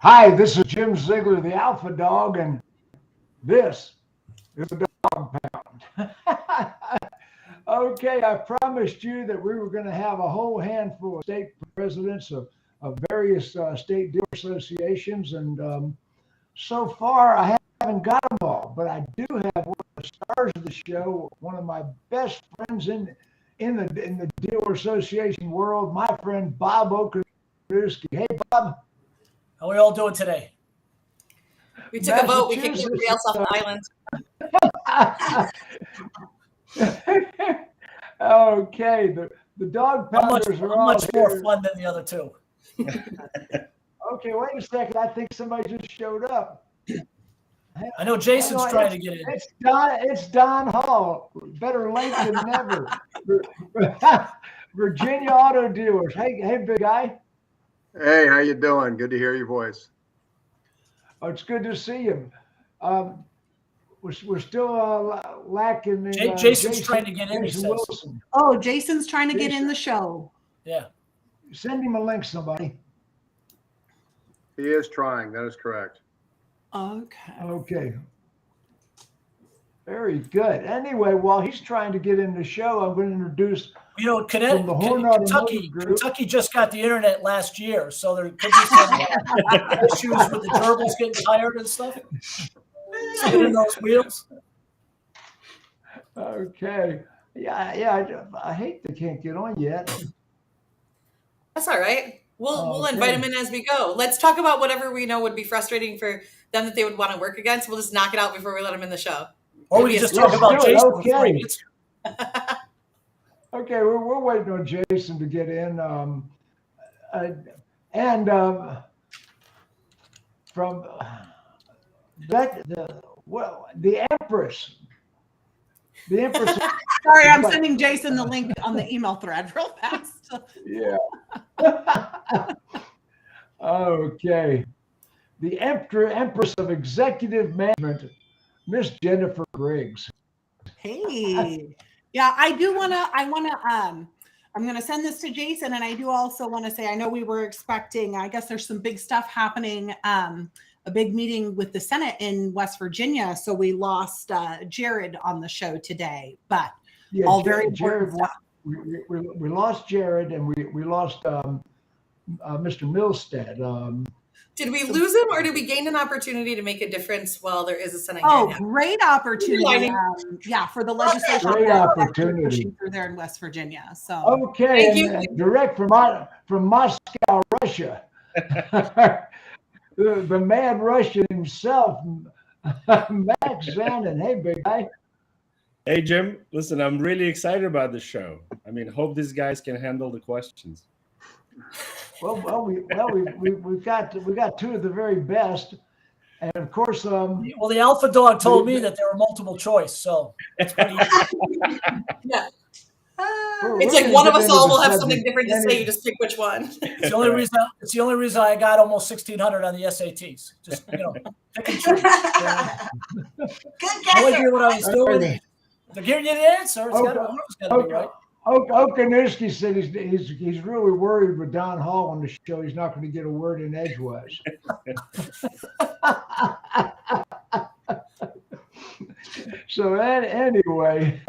Hi, this is Jim Ziegler, the Alpha Dawg, and this is the Dawg Pound. Okay, I promised you that we were going to have a whole handful of state presidents of various state dealer associations, and so far I haven't got them all, but I do have one of the stars of the show, one of my best friends in the dealer association world, my friend Bob Okonewski. Hey, Bob. How are we all doing today? We took a vote. We kicked everybody else off the island. Okay, the dog pounders are all much here. more fun than the other two. Okay, wait a second. I think somebody just showed up. I know Jason's trying to get in. It's Don Hall. Better late than never. Virginia Auto Dealers. Hey, big guy. Hey, how you doing? Good to hear your voice. Oh, it's good to see you. We're still lacking. Jason's trying to get in. He says. Wilson. Oh, Jason's trying to get in the show. Yeah. Send him a link, somebody. He is trying. That is correct. Okay. Very good. Anyway, while he's trying to get in the show, I'm going to introduce. Kentucky just got the internet last year, so there could be some issues with the gerbils getting tired and stuff. Spinning those wheels. Okay. Yeah. I hate they can't get on yet. That's all right. We'll invite them in as we go. Let's talk about whatever we know would be frustrating for them that they would want to work against. We'll just knock it out before we let them in the show. Or we can just talk about Jason. Okay. Okay, we're waiting on Jason to get in. From that, the Empress. The Empress. Sorry, I'm sending Jason the link on the email thread real fast. Yeah. Okay. The Empress of Executive Management, Miss Jennifer Griggs. Hey. Yeah, I'm going to send this to Jason, and I do also want to say, I know we were expecting, I guess there's some big stuff happening, a big meeting with the Senate in West Virginia. So we lost Jared on the show today, but yeah, all very important stuff. We lost Jared, and we lost Mr. Milstead. Did we lose him, or did we gain an opportunity to make a difference while there is a Senate? Great opportunity! For the legislation. Great opportunity pushing through there in West Virginia. So okay, thank you. Direct from Moscow, Russia, the mad Russian himself, Max Zandon. Hey, big guy. Hey, Jim. Listen, I'm really excited about the show. I mean, hope these guys can handle the questions. We've got two of the very best, and of course, well, the Alpha Dawg told me that there were multiple choice, so it's pretty easy. Yeah. It's like one of us all will have something different to say. You just pick which one. It's the only reason I got almost 1,600 on the SATs. Just pick and choose. Good guess. No idea what I was doing. They're giving you the answer. It's got to be right. Okonewski said he's really worried with Don Hall on the show. He's not going to get a word in edgewise. So anyway,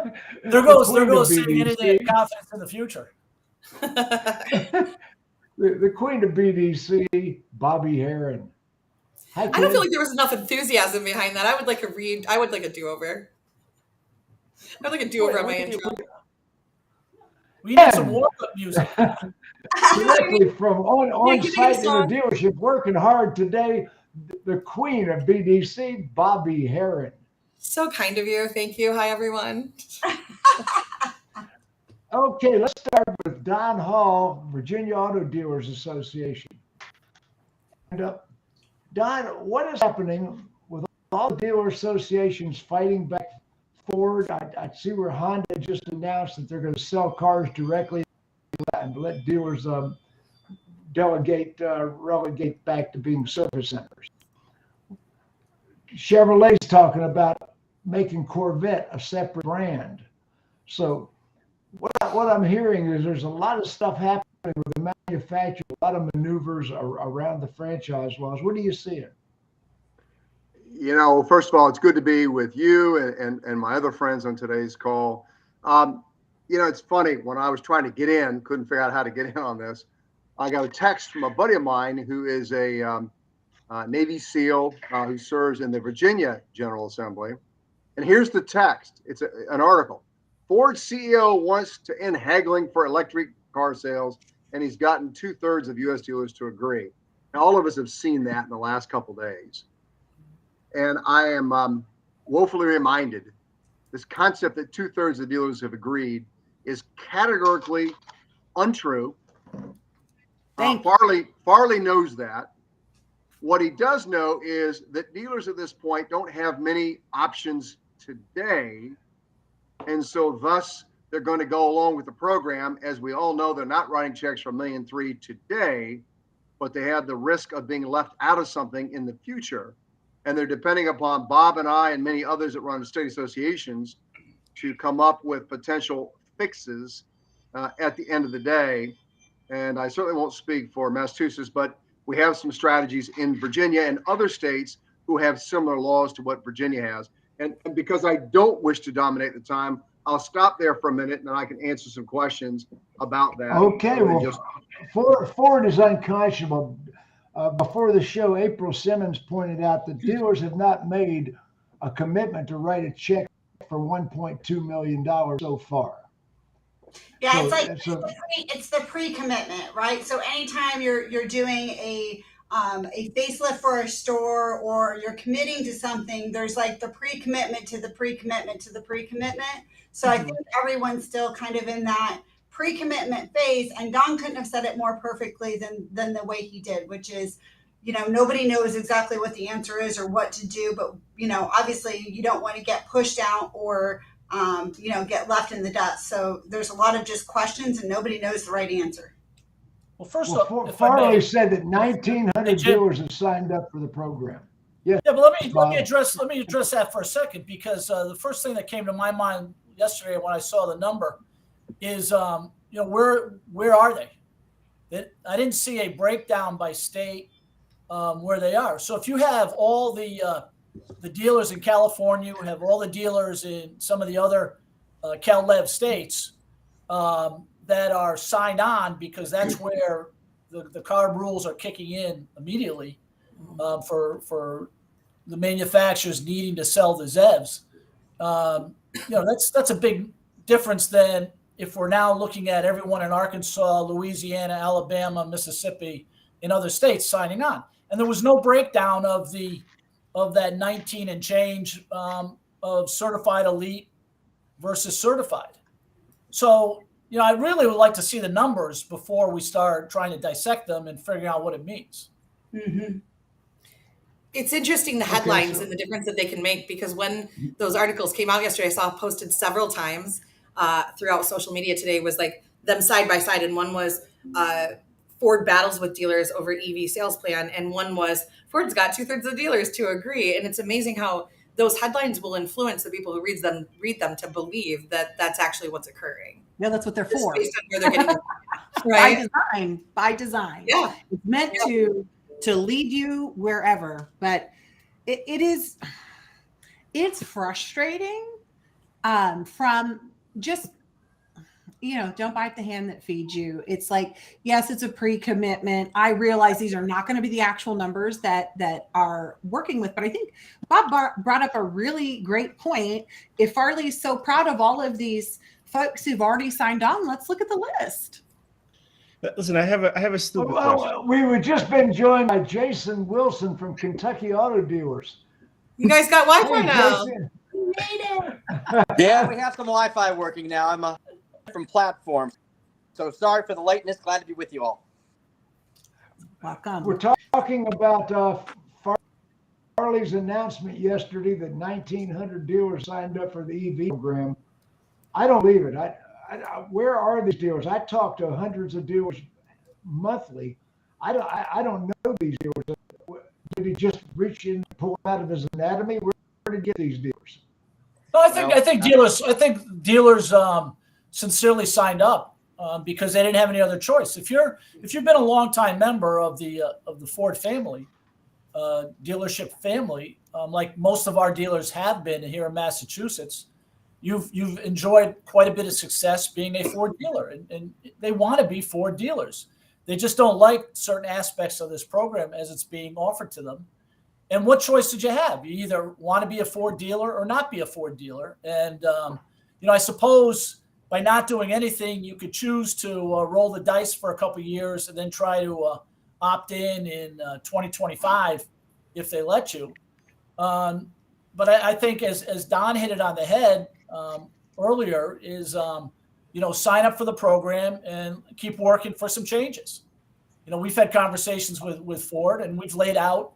there goes getting confidence in the future. the queen of BDC, Bobby Heron. I don't feel like there was enough enthusiasm behind that. I would like a do-over. I'd like a do-over on my intro. We need some warm-up music. Directly from on-site in the dealership, working hard today, the queen of BDC, Bobby Heron. So kind of you. Thank you. Hi, everyone. Okay, let's start with Don Hall, Virginia Auto Dealers Association. And Don, what is happening with all the dealer associations fighting back forward? I see where Honda just announced that they're going to sell cars directly and let dealers relegate back to being service centers. Chevrolet's talking about making Corvette a separate brand. So what I'm hearing is there's a lot of stuff happening with the manufacturer, a lot of maneuvers around the franchise laws. What do you see it? You know, first of all, it's good to be with you and my other friends on today's call. You know, it's funny, when I was trying to get in, couldn't figure out how to get in on this. I got a text from a buddy of mine who is a Navy SEAL who serves in the Virginia General Assembly. And here's the text. It's an article. Ford CEO wants to end haggling for electric car sales, and he's gotten 2/3 of U.S. dealers to agree. Now, all of us have seen that in the last couple of days. And I am woefully reminded, this concept that 2/3 of the dealers have agreed is categorically untrue. Farley knows that. What he does know is that dealers at this point don't have many options today. And so thus they're going to go along with the program. As we all know, they're not writing checks for $1.3 million today, but they have the risk of being left out of something in the future. And they're depending upon Bob and I and many others that run the state associations to come up with potential fixes at the end of the day. And I certainly won't speak for Massachusetts, but we have some strategies in Virginia and other states who have similar laws to what Virginia has. And because I don't wish to dominate the time, I'll stop there for a minute and then I can answer some questions about that. Okay, well, Ford is unconscionable. Before the show, April Simmons pointed out that dealers have not made a commitment to write a check for $1.2 million so far. Yeah, So it's like it's it's the pre-commitment, right? So anytime you're doing a facelift for a store, or you're committing to something, there's like the pre-commitment to the pre-commitment to the pre-commitment. So I think everyone's still kind of in that pre-commitment phase, and Don couldn't have said it more perfectly than the way he did, which is, you know, nobody knows exactly what the answer is or what to do, but, you know, obviously you don't want to get pushed out or you know, get left in the dust. So there's a lot of just questions and nobody knows the right answer. Well, first off, Farley said that 1,900 dealers have signed up for the program. Yes. Yeah, but let me address that for a second, because the first thing that came to my mind yesterday when I saw the number is, you know, where are they? I didn't see a breakdown by state where they are. So if you have all the dealers in California, we have all the dealers in some of the other Cal-Lev states that are signed on, because that's where the CARB rules are kicking in immediately for the manufacturers needing to sell the ZEVs. You know, that's a big difference than if we're now looking at everyone in Arkansas, Louisiana, Alabama, Mississippi, and other states signing on. And there was no breakdown of that 19 and change of certified elite versus certified. So, you know, I really would like to see the numbers before we start trying to dissect them and figuring out what it means. Mm-hmm. It's interesting, the headlines and the difference that they can make, because when those articles came out yesterday, I saw posted several times throughout social media today, was like them side by side. And one was Ford battles with dealers over EV sales plan. And one was Ford's got 2/3 of the dealers to agree. And it's amazing how those headlines will influence the people who read them to believe that that's actually what's occurring. Yeah, that's what they're for. Based on where they're getting right? By design. Yeah. It's meant to lead you wherever, but it's frustrating from just, you know, don't bite the hand that feeds you. It's like, yes, it's a pre-commitment. I realize these are not going to be the actual numbers that are working with, but I think Bob brought up a really great point. If Farley's so proud of all of these folks who've already signed on, let's look at the list. Listen, I have a stupid question. We were just been joined by Jason Wilson from Kentucky Auto Dealers. You guys got Wi-Fi now. Jason. We made it. Yeah, we have some Wi-Fi working now. I'm from platform, so sorry for the lateness. Glad to be with you all. Welcome. We're talking about Farley's announcement yesterday that 1,900 dealers signed up for the EV program. I don't believe it. Where are these dealers? I talk to hundreds of dealers monthly. I don't know these dealers. Did he just reach in, pull them out of his anatomy? Where did he get these dealers? No, I think dealers sincerely signed up. because they didn't have any other choice. If you've been a longtime member of the Ford family, dealership family, like most of our dealers have been here in Massachusetts, you've enjoyed quite a bit of success being a Ford dealer, and they want to be Ford dealers. They just don't like certain aspects of this program as it's being offered to them. And what choice did you have? You either want to be a Ford dealer or not be a Ford dealer. And I suppose by not doing anything, you could choose to roll the dice for a couple of years and then try to opt in 2025 if they let you. But I think as Don hit it on the head earlier is, sign up for the program and keep working for some changes. We've had conversations with Ford, and we've laid out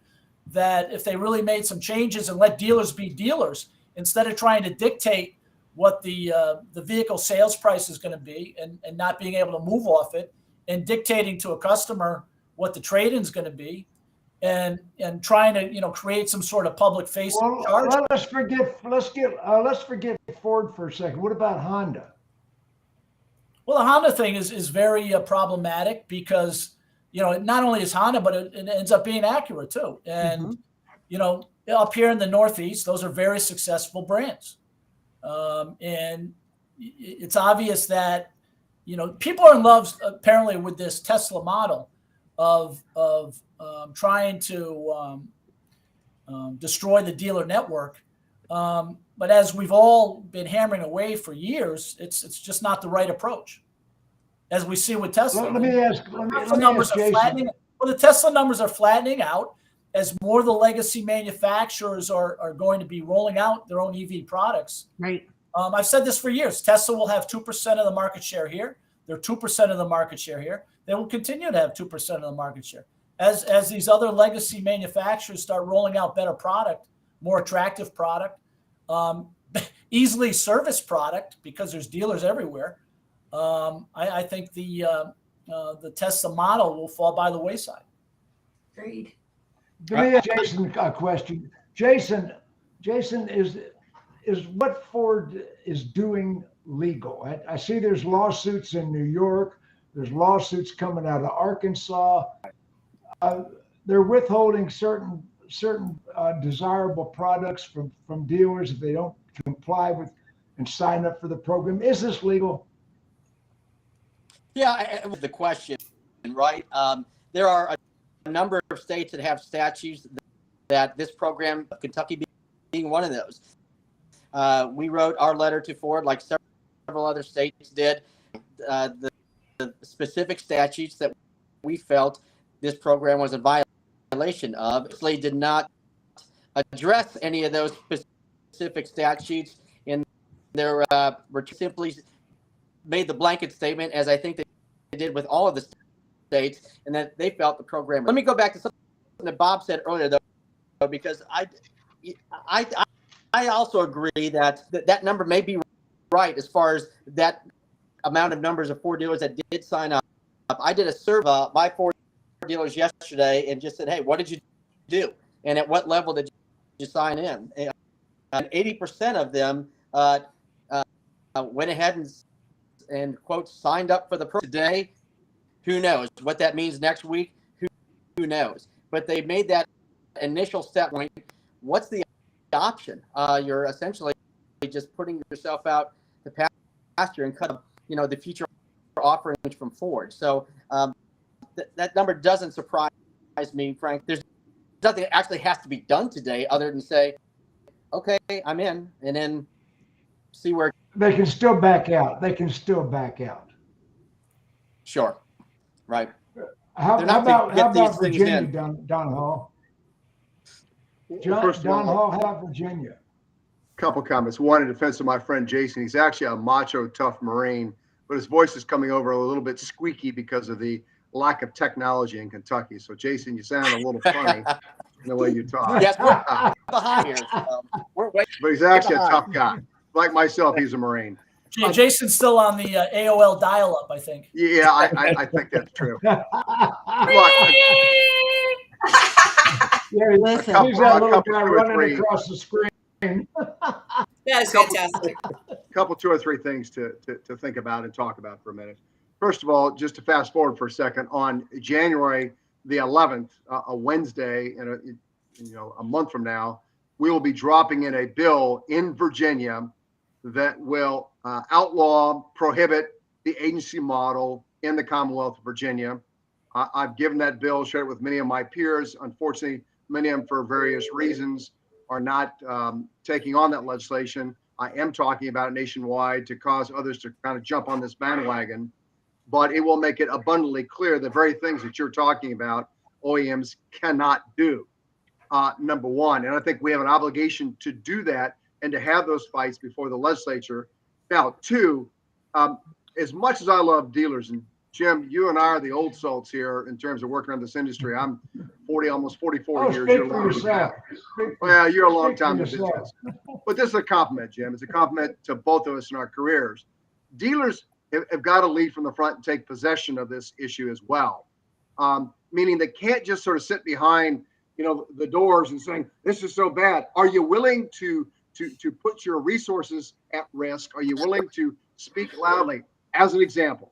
that if they really made some changes and let dealers be dealers, instead of trying to dictate what the vehicle sales price is going to be and not being able to move off it, and dictating to a customer what the trade-in is going to be, and trying to create some sort of public facing charge. Let's forget Ford for a second. What about Honda? Well, the Honda thing is very problematic because not only is Honda, but it ends up being Acura too. And up here in the Northeast, those are very successful brands. And it's obvious that people are in love apparently with this Tesla model of trying to destroy the dealer network. But as we've all been hammering away for years, it's just not the right approach. As we see with Tesla, let me ask Jason. The Tesla numbers are flattening out as more of the legacy manufacturers are going to be rolling out their own EV products. Right. I've said this for years. Tesla will have 2% of the market share here. They're 2% of the market share here. They will continue to have 2% of the market share. As these other legacy manufacturers start rolling out better product, more attractive product, easily serviced product, because there's dealers everywhere, I think the Tesla model will fall by the wayside. Agreed. Let me ask Jason a question. Jason, is what Ford is doing legal? I see there's lawsuits in New York. There's lawsuits coming out of Arkansas. They're withholding certain desirable products from dealers if they don't comply with and sign up for the program. Is this legal? Yeah, the question, right? There are a number of states that have statutes that this program, Kentucky being one of those. We wrote our letter to Ford, like several other states did. The specific statutes that we felt this program was a violation of, actually did not address any of those specific statutes in their simply made the blanket statement, as I think they did with all of the states, and that they felt the program. Let me go back to something that Bob said earlier, though, because I also agree that number may be right as far as that amount of numbers of Ford dealers that did sign up. I did a survey of my Ford dealers yesterday and just said, hey, what did you do? And at what level did you sign in? And 80% of them went ahead and quote, signed up for the program. Today, who knows? What that means next week, who knows? But they made that initial step. What's the option? You're essentially just putting yourself out to pasture and cut, the future offerings from Ford. So that number doesn't surprise me, Frank. There's nothing that actually has to be done today other than say, okay, I'm in, and then see where they can still back out. Sure. Right. How about Virginia, Don Hall? Don Hall, how about Virginia? Couple comments. One, in defense of my friend Jason, he's actually a macho, tough Marine, but his voice is coming over a little bit squeaky because of the lack of technology in Kentucky. So, Jason, you sound a little funny in the way you talk. Yes, we're behind here. But he's actually a tough guy. Like myself, he's a Marine. Jason's still on the AOL dial-up, I think. Yeah, I think that's true. Yeah, listen, he's that little guy running across the screen. That is fantastic. Couple, two or three things to think about and talk about for a minute. First of all, just to fast forward for a second, on January the 11th, a Wednesday, and a month from now, we will be dropping in a bill in Virginia that will outlaw, prohibit the agency model in the Commonwealth of Virginia. I've given that bill, shared it with many of my peers. Unfortunately, many of them, for various reasons, are not taking on that legislation. I am talking about it nationwide to cause others to kind of jump on this bandwagon, but it will make it abundantly clear the very things that you're talking about, OEMs cannot do. Number one, and I think we have an obligation to do that and to have those fights before the legislature. Now, two, as much as I love dealers, and Jim, you and I are the old salts here in terms of working on this industry. I'm 40, almost 44 years. Speak for yourself. Well, you're a long time in business. But this is a compliment, Jim. It's a compliment to both of us in our careers. Dealers have got to lead from the front and take possession of this issue as well. Meaning they can't just sort of sit behind, the doors and saying, this is so bad. Are you willing to put your resources at risk? Are you willing to speak loudly? As an example,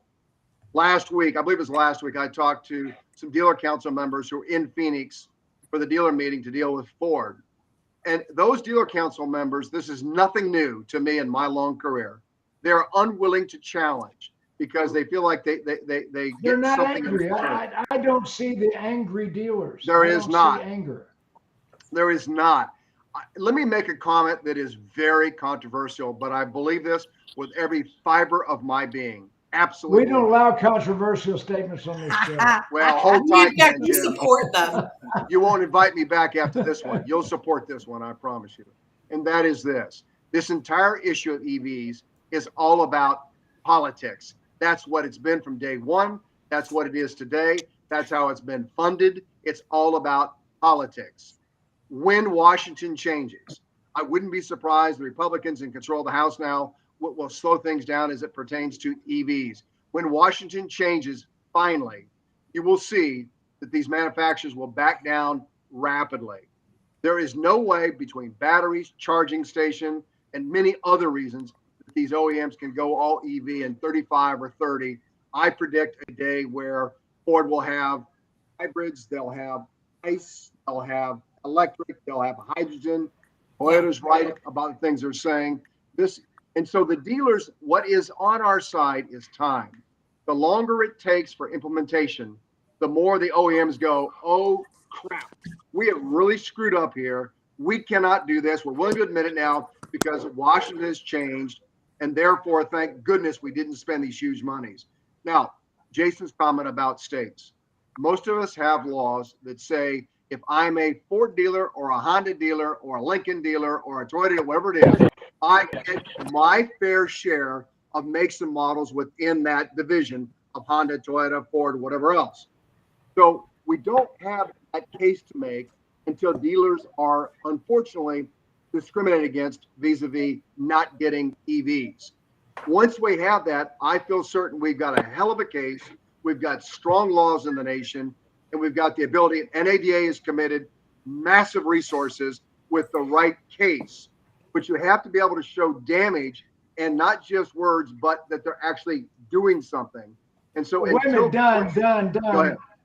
last week, I believe it was last week, I talked to some dealer council members who were in Phoenix for the dealer meeting to deal with Ford. And those dealer council members, this is nothing new to me in my long career. They're unwilling to challenge because they feel like they They're get not something. angry. I don't see the angry dealers. There I is don't not. see anger. There is not. Let me make a comment that is very controversial, but I believe this with every fiber of my being. Absolutely. We don't allow controversial statements on this show. Well, hold tight, then, We Jim. support them. You won't invite me back after this one. You'll support this one, I promise you. And that is this. This entire issue of EVs is all about politics. That's what it's been from day one. That's what it is today. That's how it's been funded. It's all about politics. When Washington changes, I wouldn't be surprised the Republicans in control of the House now will slow things down as it pertains to EVs. When Washington changes, finally, you will see that these manufacturers will back down rapidly. There is no way between batteries, charging station, and many other reasons that these OEMs can go all EV in 35 or 30. I predict a day where Ford will have hybrids, they'll have ICE, they'll have electric, they'll have hydrogen. Toyota's right about the things they're saying. And so the dealers, what is on our side is time. The longer it takes for implementation, the more the OEMs go, oh crap, we have really screwed up here. We cannot do this. We're willing to admit it now because Washington has changed. And therefore, thank goodness we didn't spend these huge monies. Now, Jason's comment about states. Most of us have laws that say, if I'm a Ford dealer or a Honda dealer or a Lincoln dealer or a Toyota dealer, whatever it is, I get my fair share of makes and models within that division of Honda, Toyota, Ford, whatever else. So we don't have that case to make until dealers are unfortunately discriminated against vis-a-vis not getting EVs. Once we have that, I feel certain we've got a hell of a case. We've got strong laws in the nation, and we've got the ability. NADA is committed massive resources with the right case, but you have to be able to show damage and not just words, but that they're actually doing something. And so, Wait a minute,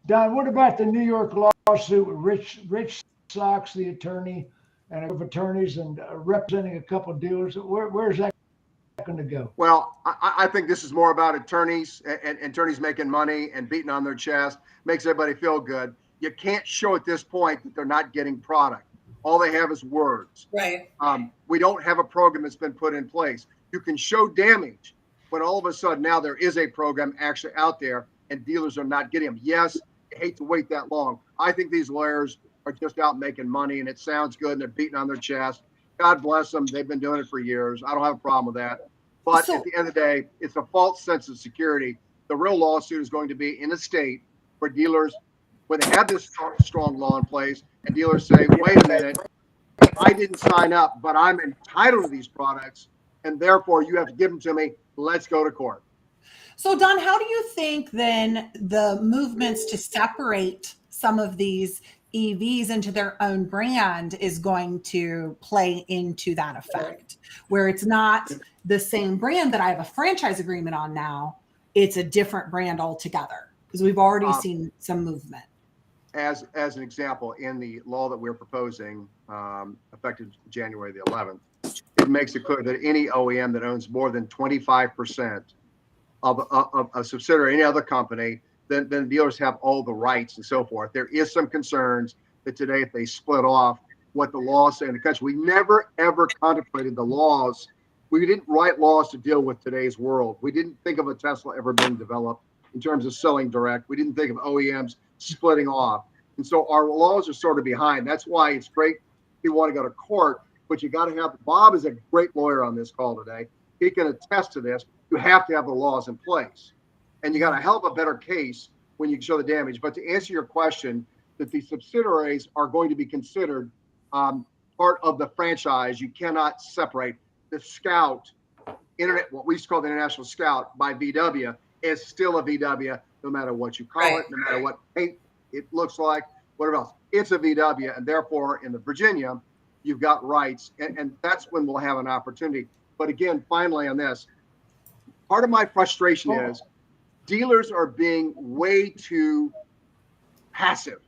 Don, what about the New York lawsuit with Rich Sox, the attorney, and a group of attorneys and representing a couple of dealers? Where's that going to go? Well, I think this is more about attorneys and attorneys making money and beating on their chest, makes everybody feel good. You can't show at this point that they're not getting product. All they have is words. Right. We don't have a program that's been put in place. You can show damage when all of a sudden now there is a program actually out there and dealers are not getting them. Yes, I hate to wait that long. I think these lawyers are just out making money and it sounds good and they're beating on their chest. God bless them. They've been doing it for years. I don't have a problem with that. But at the end of the day, it's a false sense of security. The real lawsuit is going to be in a state where dealers, when they have this strong law in place, and dealers say, wait a minute, I didn't sign up, but I'm entitled to these products, and therefore you have to give them to me. Let's go to court. So, Don, how do you think then the movements to separate some of these EVs into their own brand is going to play into that effect, where it's not the same brand that I have a franchise agreement on now? it's a different brand altogether? Because we've already seen some movement. As an example, in the law that we're proposing, effective January the 11th, it makes it clear that any OEM that owns more than 25% of a subsidiary, any other company, then the dealers have all the rights and so forth. There is some concerns that today, if they split off, what the laws say in the country, we never ever contemplated the laws. We didn't write laws to deal with today's world. We didn't think of a Tesla ever being developed in terms of selling direct. We didn't think of OEMs splitting off. And so our laws are sort of behind. That's why it's great if you want to go to court, but you got to have, Bob is a great lawyer on this call today. He can attest to this. You have to have the laws in place. And you got a hell of a better case when you can show the damage. But to answer your question, that the subsidiaries are going to be considered part of the franchise. You cannot separate the Scout, internet, what we used to call the International Scout by VW, is still a VW, no matter what you call it, no matter what paint it looks like, whatever else. It's a VW, and therefore in the Virginia, you've got rights, and that's when we'll have an opportunity. But again, finally on this, part of my frustration is dealers are being way too passive.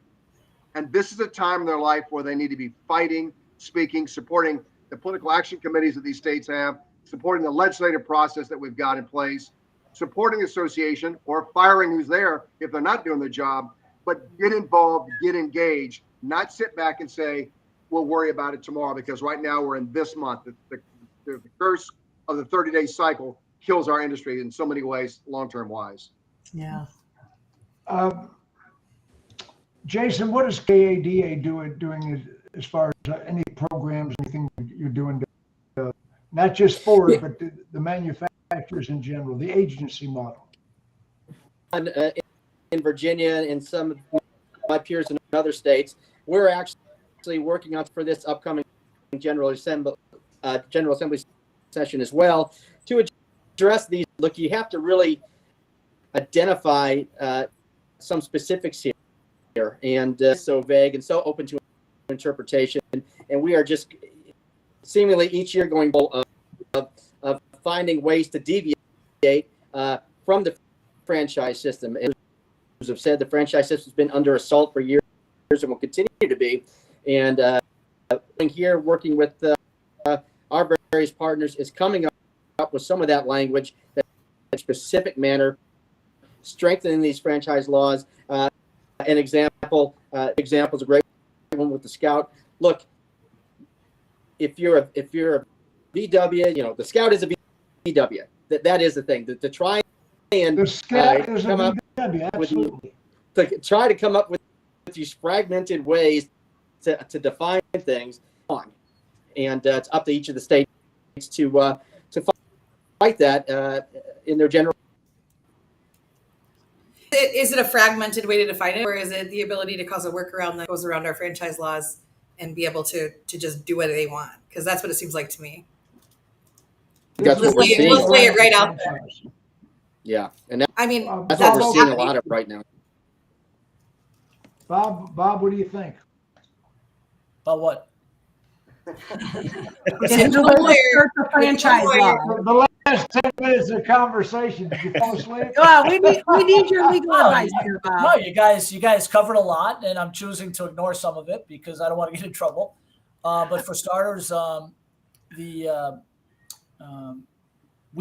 And this is a time in their life where they need to be fighting, speaking, supporting the political action committees that these states have, supporting the legislative process that we've got in place, supporting the association, or firing who's there if they're not doing their job, but get involved, get engaged, not sit back and say, we'll worry about it tomorrow, because right now we're in this month. The curse of the 30-day cycle kills our industry in so many ways, long-term wise. Yeah. Jason, what is KADA doing as far as any programs, anything you're doing to, not just Ford, but the manufacturers in general, the agency model? In Virginia and some of my peers in other states, we're actually working on for this upcoming General Assembly session as well to address these. Look, you have to really identify some specifics here, and so vague and so open to interpretation. And we are just seemingly each year going of finding ways to deviate from the franchise system. And as have said, the franchise system has been under assault for years and will continue to be. And here, working with our various partners, is coming up with some of that language that in a specific manner, strengthening these franchise laws. An example is a great one with the Scout. Look, if you're a VW, the Scout is a VW. That is the thing. To try and the Scout is a VW, absolutely. To try to come up with these fragmented ways to define things, and it's up to each of the states to fight that in their general. Is it a fragmented way to define it, or is it the ability to cause a workaround that goes around our franchise laws and be able to just do what they want? Because that's what it seems like to me. That's what we're seeing. Let's lay it right out there. Yeah, and I mean, that's what we're seeing a lot of right now. Bob, what do you think? About what? The franchise law. The last 10 minutes of conversation, did you fall asleep? Well, we need your legal advice here, Bob. No, you guys covered a lot, and I'm choosing to ignore some of it because I don't want to get in trouble. But for starters, we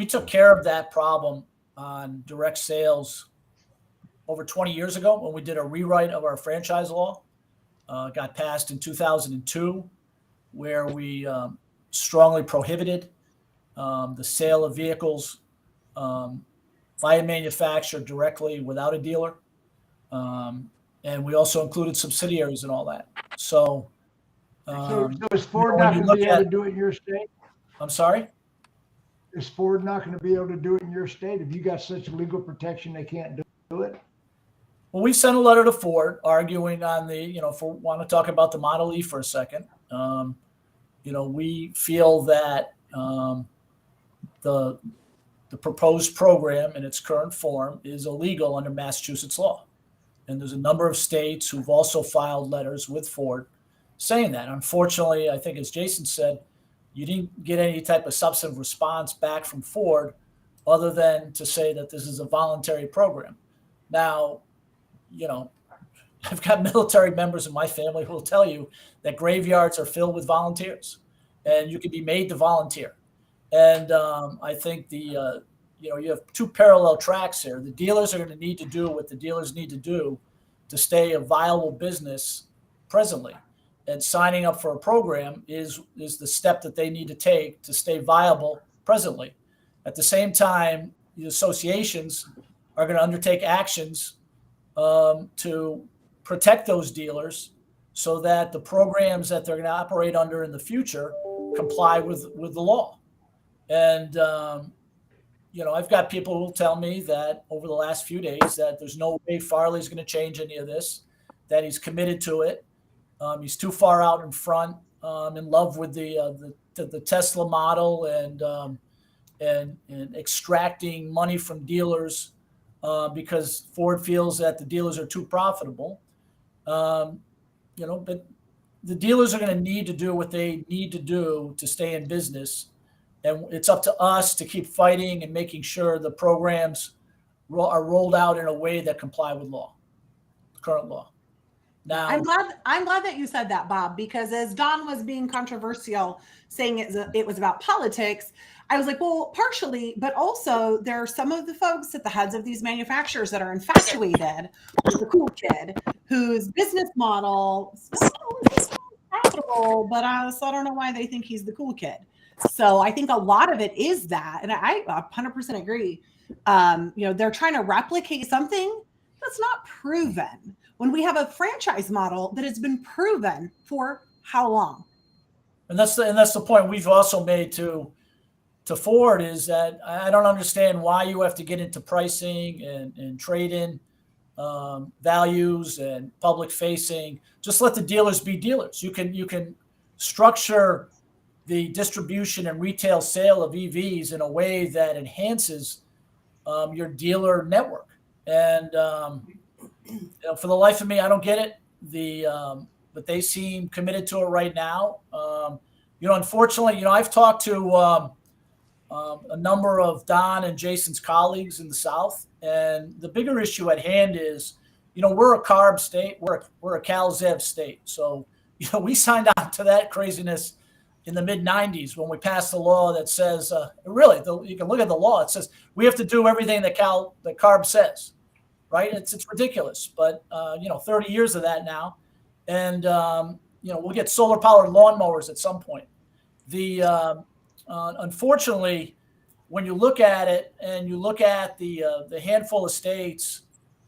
took care of that problem on direct sales over 20 years ago when we did a rewrite of our franchise law. Got passed in 2002, where we strongly prohibited the sale of vehicles by a manufacturer directly without a dealer. And we also included subsidiaries and all that. So is Ford not going to be able to do it in your state? I'm sorry? Is Ford not going to be able to do it in your state? Have you got such legal protection they can't do it? Well, we sent a letter to Ford arguing on the, if we want to talk about the Model E for a second, we feel that the proposed program in its current form is illegal under Massachusetts law. And there's a number of states who've also filed letters with Ford saying that. Unfortunately, I think as Jason said, you didn't get any type of substantive response back from Ford other than to say that this is a voluntary program. Now, I've got military members in my family who will tell you that graveyards are filled with volunteers, and you can be made to volunteer. And I think you have two parallel tracks here. The dealers are going to need to do what the dealers need to do to stay a viable business presently. And signing up for a program is the step that they need to take to stay viable presently. At the same time, the associations are going to undertake actions to protect those dealers so that the programs that they're going to operate under in the future comply with the law. And, I've got people who will tell me that over the last few days that there's no way Farley's going to change any of this, that he's committed to it. He's too far out in front, in love with the Tesla model and extracting money from dealers because Ford feels that the dealers are too profitable. But the dealers are going to need to do what they need to do to stay in business. And it's up to us to keep fighting and making sure the programs are rolled out in a way that comply with law, current law. Now, I'm glad that you said that, Bob, because as Don was being controversial, saying it was about politics, I was like, well, partially, but also there are some of the folks at the heads of these manufacturers that are infatuated with the cool kid whose business model is profitable, but I don't know why they think he's the cool kid. So I think a lot of it is that, and I 100% agree. They're trying to replicate something that's not proven when we have a franchise model that has been proven for how long? And that's the point we've also made to Ford, is that I don't understand why you have to get into pricing and trade-in values and public facing. Just let the dealers be dealers. You can structure the distribution and retail sale of EVs in a way that enhances your dealer network. And for the life of me, I don't get it. But they seem committed to it right now. Unfortunately, I've talked to a number of Don and Jason's colleagues in the South, and the bigger issue at hand is, we're a CARB state, we're a CalZev state. So, we signed on to that craziness in the mid 90s when we passed the law that says, you can look at the law. It says we have to do everything that CARB says, right? It's ridiculous, but 30 years of that now, and we'll get solar powered lawnmowers at some point. Unfortunately, when you look at it and you look at the handful of states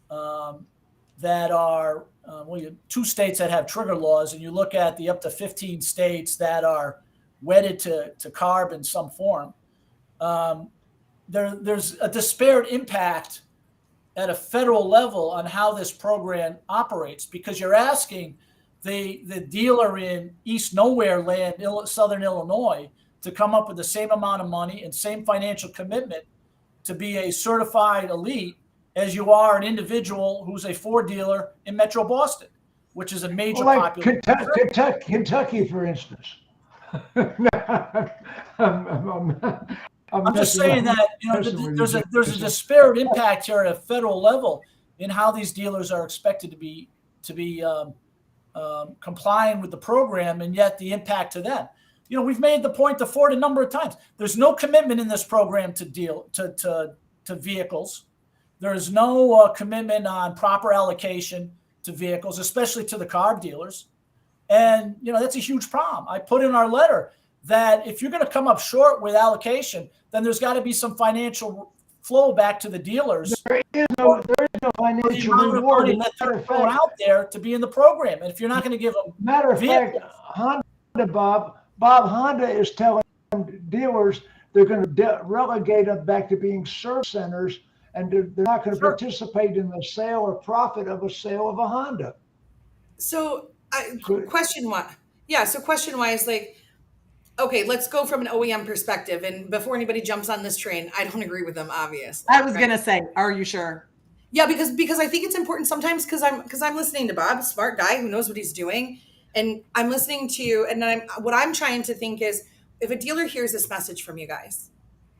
that are two states that have trigger laws, and you look at the up to 15 states that are wedded to CARB in some form, there's a disparate impact at a federal level on how this program operates, because you're asking the dealer in East Nowhere land, Southern Illinois, to come up with the same amount of money and same financial commitment to be a certified elite as you are an individual who's a Ford dealer in Metro Boston, which is a major population. Kentucky, for instance. I'm just saying that there's a disparate impact here at a federal level in how these dealers are expected to be complying with the program, and yet the impact to them. We've made the point to Ford a number of times. There's no commitment in this program to vehicles. There's no commitment on proper allocation to vehicles, especially to the CARB dealers. And, that's a huge problem. I put in our letter that if you're going to come up short with allocation, then there's got to be some financial flow back to the dealers. There is no financial reward that they're throwing out there to be in the program. And if you're not going to give them fact, Honda, Honda is telling dealers they're going to relegate them back to being service centers, and they're not going to participate in the sale or profit of a sale of a Honda. So question-wise, okay, let's go from an OEM perspective. And before anybody jumps on this train, I don't agree with them, obviously. I was going to say, are you sure? Yeah, because I think it's important sometimes, because I'm listening to Bob, a smart guy who knows what he's doing. And I'm listening to you, and I'm trying to think is, if a dealer hears this message from you guys,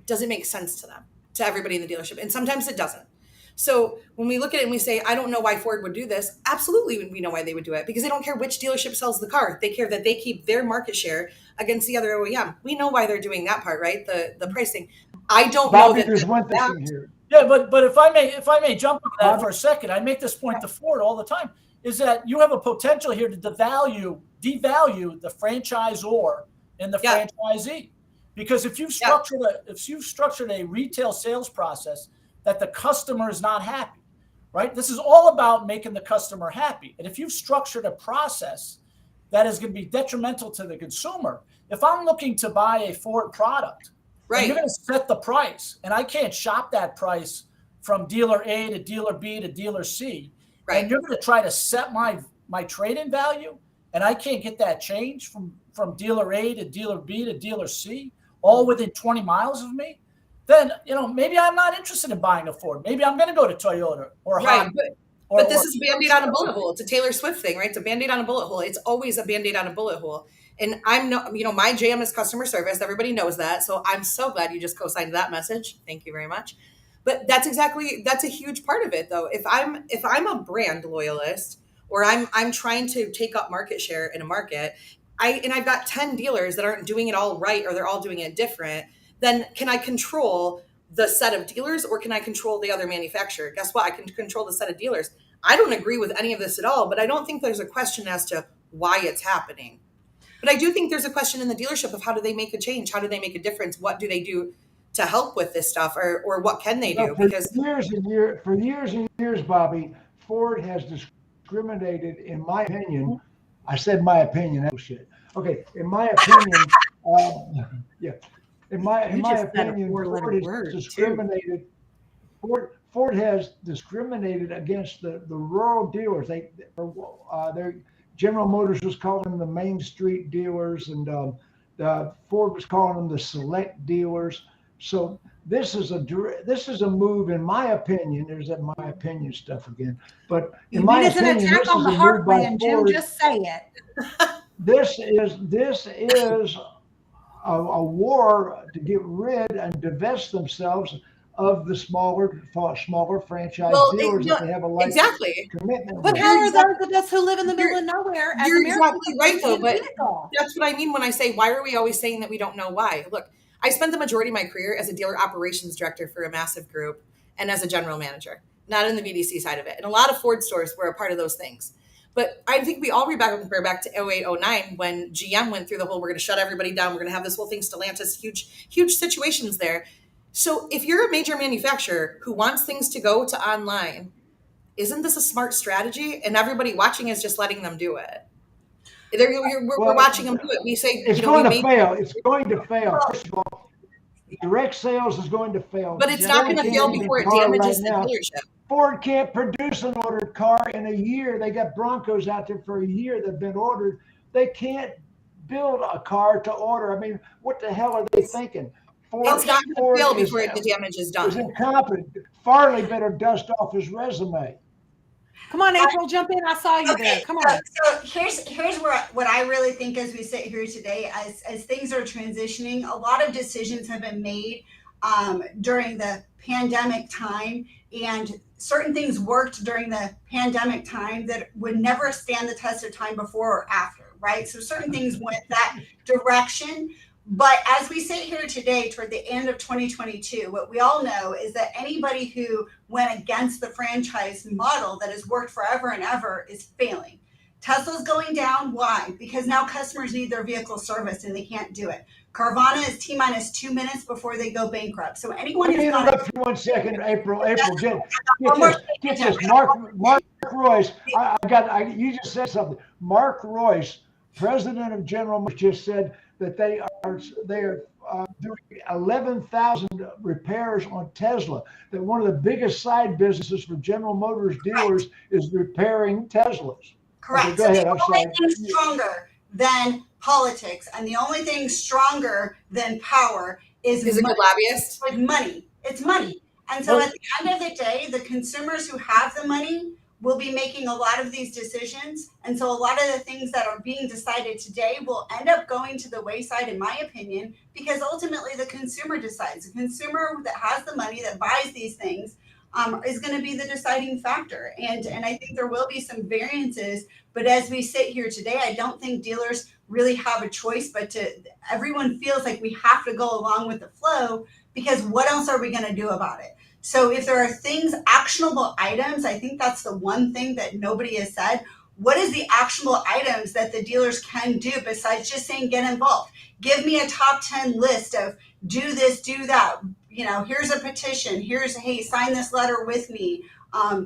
does it make sense to them? to everybody in the dealership, and sometimes it doesn't. So when we look at it and we say, I don't know why Ford would do this, absolutely we know why they would do it, because they don't care which dealership sells the car. They care that they keep their market share against the other OEM. We know why they're doing that part, right? The pricing. I don't know that there's one thing here. Yeah, but if I may jump on that for a second, I make this point to Ford all the time, is that you have a potential here to devalue the franchisor and the franchisee. Because if you've structured a retail sales process that the customer is not happy, right? This is all about making the customer happy. And if you've structured a process that is going to be detrimental to the consumer, if I'm looking to buy a Ford product, right, you're going to set the price, and I can't shop that price from dealer A to dealer B to dealer C. Right. And you're going to try to set my trade-in value, and I can't get that change from dealer A to dealer B to dealer C, all within 20 miles of me, then, maybe I'm not interested in buying a Ford. Maybe I'm going to go to Toyota or Honda. But this is a Band-Aid on a bullet hole. It's a Taylor Swift thing, right? It's a Band-Aid on a bullet hole. It's always a Band-Aid on a bullet hole. And my jam is customer service. Everybody knows that. So I'm so glad you just co-signed that message. Thank you very much. But that's a huge part of it, though. If I'm a brand loyalist, or I'm trying to take up market share in a market, I've got 10 dealers that aren't doing it all right, or they're all doing it different, then can I control the set of dealers, or can I control the other manufacturer? Guess what? I can control the set of dealers. I don't agree with any of this at all, but I don't think there's a question as to why it's happening. But I do think there's a question in the dealership of how do they make a change? How do they make a difference? What do they do to help with this stuff, or what can they do? Because for years and years, Bobby, Ford has discriminated, in my opinion. I said my opinion. That was shit. Okay, in my opinion, In my opinion, Ford has discriminated. Ford has discriminated against the rural dealers. Their General Motors was calling them the Main Street dealers, and Ford was calling them the select dealers. So this is a move, in my opinion. There's that my opinion stuff again. But in my opinion, this is an attack on the heartland, Jim. Just say it. This is a war to get rid and divest themselves of the smaller franchise dealers that they have a life commitment. But how are those of us who live in the middle of nowhere? You're exactly right, though. But that's what I mean when I say, why are we always saying that we don't know why? Look, I spent the majority of my career as a dealer operations director for a massive group and as a general manager, not in the VDC side of it. And a lot of Ford stores were a part of those things. But I think we all remember back to 08, 09 when GM went through the whole, we're going to shut everybody down. We're going to have this whole thing, Stellantis, huge situations there. So if you're a major manufacturer who wants things to go to online, isn't this a smart strategy? And everybody watching is just letting them do it. We're watching them do it. We say it's going to fail. It's going to fail. First of all, direct sales is going to fail. But it's not going to fail before it damages the dealership. Ford can't produce an ordered car in a year. They got Broncos out there for a year that have been ordered. They can't build a car to order. I mean, what the hell are they thinking? It's not going to fail before the damage is done. Is incompetent. Farley better dust off his resume. Come on, April, jump in. I saw you there. Come on. So here's what I really think as we sit here today, as things are transitioning, a lot of decisions have been made during the pandemic time, and certain things worked during the pandemic time that would never stand the test of time before or after, right? So certain things went that direction. But as we sit here today toward the end of 2022, what we all know is that anybody who went against the franchise model that has worked forever and ever is failing. Tesla's going down. Why? Because now customers need their vehicle serviced and they can't do it. Carvana is T-minus 2 minutes before they go bankrupt. So anyone who's got interrupt you 1 second, April, get this. Mark Royce, you just said something. Mark Royce, president of General Motors, just said that they are doing 11,000 repairs on Tesla. That one of the biggest side businesses for General Motors dealers is repairing Teslas. Correct. Okay, go ahead. I'm sorry. The only thing stronger than politics and the only thing stronger than power is a good lobbyist? With money. It's money. And so at the end of the day, the consumers who have the money will be making a lot of these decisions. And so a lot of the things that are being decided today will end up going to the wayside, in my opinion, because ultimately the consumer decides. The consumer that has the money that buys these things is going to be the deciding factor. And I think there will be some variances, but as we sit here today, I don't think dealers really have a choice, but everyone feels like we have to go along with the flow, because what else are we going to do about it? So if there are things, actionable items, I think that's the one thing that nobody has said. What is the actionable items that the dealers can do besides just saying get involved? Give me a top 10 list of do this, do that. You know, here's a petition. Here's, hey, sign this letter with me.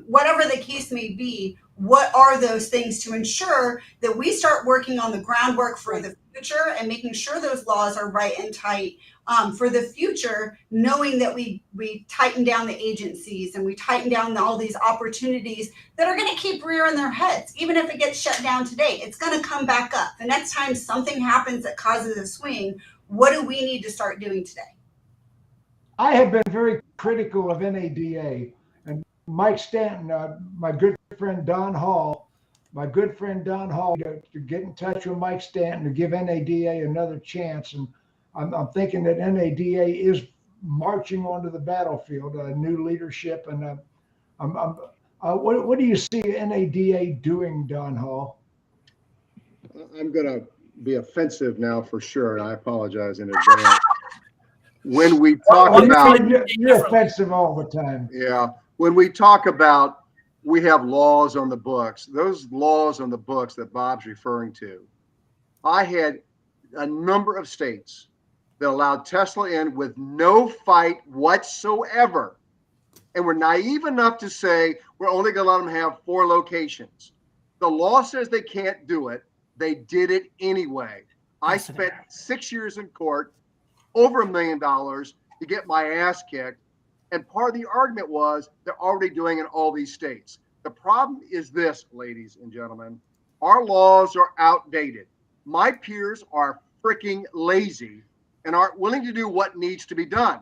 Whatever the case may be, what are those things to ensure that we start working on the groundwork for the future and making sure those laws are right and tight for the future, knowing that we tighten down the agencies and we tighten down all these opportunities that are going to keep rearing their heads. Even if it gets shut down today, it's going to come back up. The next time something happens that causes a swing, what do we need to start doing today? I have been very critical of NADA, and Mike Stanton, my good friend Don Hall, to get in touch with Mike Stanton to give NADA another chance. And I'm thinking that NADA is marching onto the battlefield, new leadership. And what do you see NADA doing, Don Hall? I'm going to be offensive now for sure, and I apologize in advance. When we talk about, you're offensive all the time. Yeah. When we talk about, we have laws on the books, those laws on the books that Bob's referring to, I had a number of states that allowed Tesla in with no fight whatsoever. And we're naive enough to say we're only going to let them have 4 locations. The law says they can't do it. They did it anyway. I spent 6 years in court, over $1 million to get my ass kicked. And part of the argument was they're already doing it in all these states. The problem is this, ladies and gentlemen, our laws are outdated. My peers are freaking lazy and aren't willing to do what needs to be done.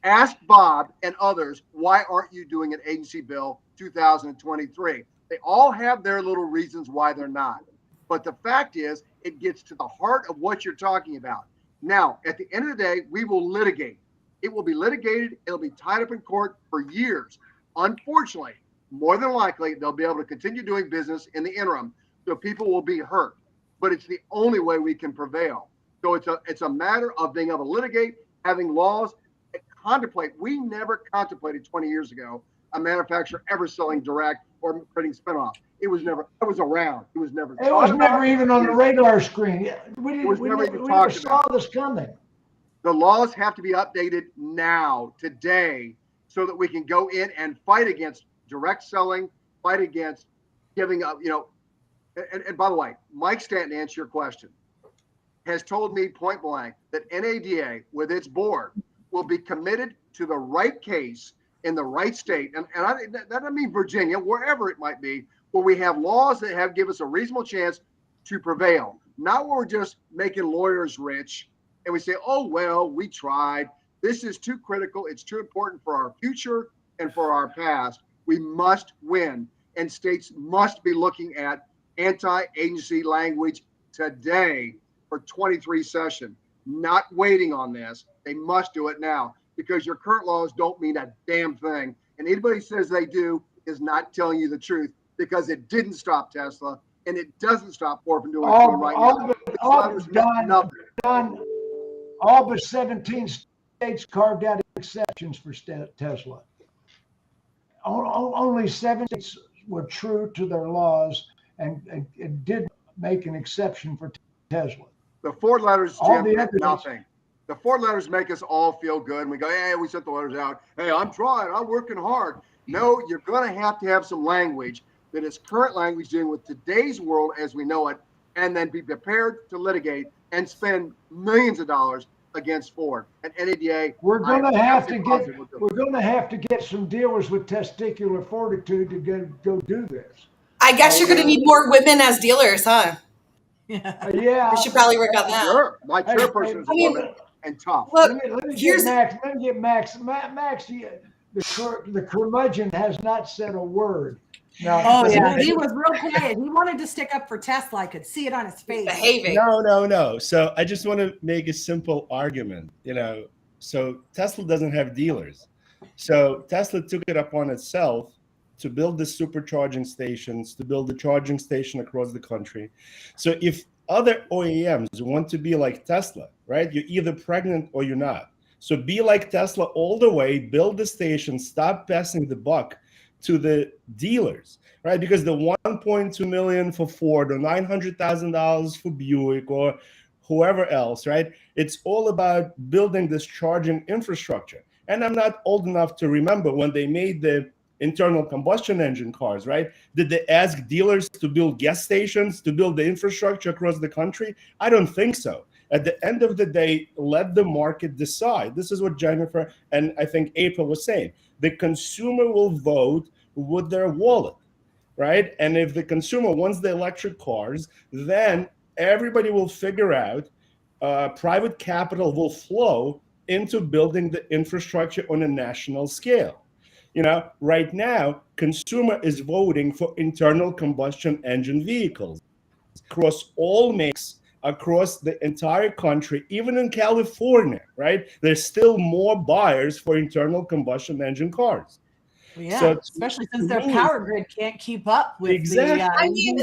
Ask Bob and others, why aren't you doing an agency bill 2023? They all have their little reasons why they're not. But the fact is, it gets to the heart of what you're talking about. Now, at the end of the day, we will litigate. It will be litigated. It'll be tied up in court for years. Unfortunately, more than likely, they'll be able to continue doing business in the interim, so people will be hurt. But it's the only way we can prevail. So it's a matter of being able to litigate, having laws that contemplate. We never contemplated 20 years ago a manufacturer ever selling direct or creating spinoff. It was never. It was around. It was never. It was never even on the radar screen. We never saw this coming. The laws have to be updated now, today, so that we can go in and fight against direct selling, fight against giving up. You know, and by the way, Mike Stanton, to answer your question, has told me point blank that NADA, with its board, will be committed to the right case in the right state, and that doesn't mean Virginia, wherever it might be, where we have laws that give us a reasonable chance to prevail. Not where we're just making lawyers rich and we say, oh, well, we tried. This is too critical. It's too important for our future and for our past. We must win. And states must be looking at anti-agency language today for 23 session, not waiting on this. They must do it now, because your current laws don't mean a damn thing. And anybody who says they do is not telling you the truth, because it didn't stop Tesla and it doesn't stop Ford from doing what it's doing right now. All but 17 states carved out exceptions for Tesla. Only 7 states were true to their laws and did make an exception for Tesla. The Ford letters, Jim, meant nothing. The Ford letters make us all feel good. And we go, hey, we sent the letters out. Hey, I'm trying. I'm working hard. No, you're going to have some language that is current language dealing with today's world as we know it, and then be prepared to litigate and spend millions of dollars against Ford and NADA. We're going to have to get some dealers with testicular fortitude to go do this. I guess you're going to need more women as dealers, huh? Yeah. We should probably work on that. Sure. My chairperson is a woman and tough. Look, let me get Max. Max, the curmudgeon has not said a word. Now, Oh yeah, he was real quiet. He wanted to stick up for Tesla. I could see it on his face. Behaving. No. So I just want to make a simple argument. So Tesla doesn't have dealers. So Tesla took it upon itself to build the supercharging stations, to build the charging station across the country. So if other OEMs want to be like Tesla, right? You're either pregnant or you're not. So be like Tesla all the way, build the station, stop passing the buck to the dealers, right? Because the 1.2 million for Ford or $900,000 for Buick or whoever else, right? It's all about building this charging infrastructure. And I'm not old enough to remember when they made the internal combustion engine cars, right? Did they ask dealers to build gas stations, to build the infrastructure across the country? I don't think so. At the end of the day, let the market decide. This is what Jennifer and I think April was saying. The consumer will vote with their wallet, right? And if the consumer wants the electric cars, then everybody will figure out private capital will flow into building the infrastructure on a national scale. Right now, consumer is voting for internal combustion engine vehicles across all makes, across the entire country, even in California, right? There's still more buyers for internal combustion engine cars. Yeah, So especially since their power grid can't keep up with Exactly. I mean,